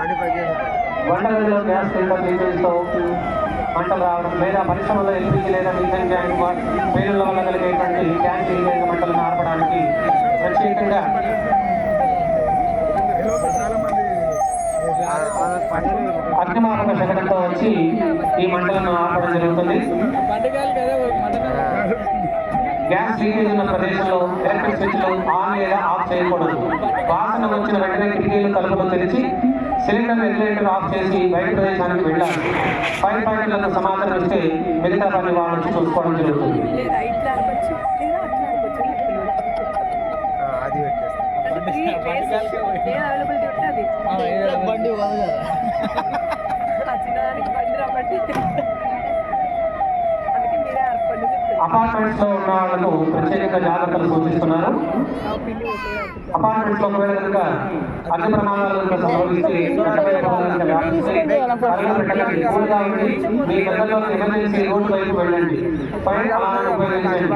వంటగదిలో gas cylinder లీకేజ్తో మంటలు రావడం లేదా పరిశ్రమలో ఎల్పీజీ లేదా మీథేన్ ట్యాంక్ పేలుళ్ల వల్ల కలిగేటువంటి గ్యాస్ లీకేజ్ మంటలను ఆర్పడానికి ప్రత్యేకంగా అగ్నిమాపక శకటంతో వచ్చి ఈ మంటలను ఆర్పడం జరుగుతుంది. గ్యాస్ లీకేజ్ ఉన్న ప్రదేశంలో ఎలక్ట్రిక్ స్విచ్లు ఆన్ లేదా ఆఫ్ చేయకూడదు. వాసన వచ్చిన వెంటనే కిటికీలు తలుపులు తెరిచి సిలిండర్ రెగ్యులేటర్ ఆఫ్ చేసి బయట ప్రదేశానికి వెళ్ళాలి. ఫైర్ ఫైటర్లకు సమాచారం ఇస్తే మిగతా పని వాళ్ళు చూసుకోవడం జరుగుతుంది. అపార్ట్మెంట్స్ లో ఉన్న వాళ్ళకు ప్రత్యేకంగా జాగ్రత్తలు సూచిస్తున్నారు. అపార్ట్మెంట్స్ లో ఒకవేళ కనుక అగ్ని ప్రమాదాలు సంభవిస్తే మీ గతంలో ఎమర్జెన్సీ రోడ్డు వైపు వెళ్ళండి. ఫైర్ అలారం ఉపయోగించండి.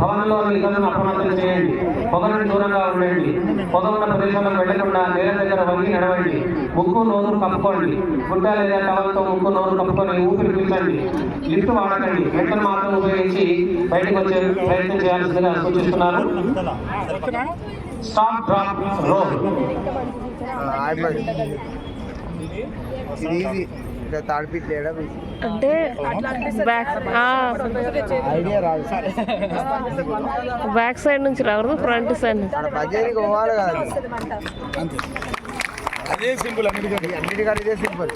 భవనంలో ఇతరులను అప్రమత్తం చేయండి. పొగ నుండి దూరంగా ఉండండి. పొగ ఉన్న ప్రదేశంలోకి వెళ్లకుండా నేల దగ్గర వంగి నడవండి. ముక్కు నోరు కప్పుకోండి. గుడ్డ లేదా టవల్తో ముక్కు నోరు కప్పుకొని ఊపిరి పీల్చండి. లిఫ్ట్ వాడకండి. మెట్లను మాత్రం ఉపయోగించి బయటకు వచ్చే ప్రయత్నం చేయాల్సిందిగా సూచిస్తున్నారు. స్టాప్ డ్రాప్ రోడ్ అంటే బ్యాక్ సైడ్ నుంచి రాకూడదు, ఫ్రంట్ సైడ్ నుంచి. అదే సింపుల్, అన్నిటికంటే ఇదే సింపుల్.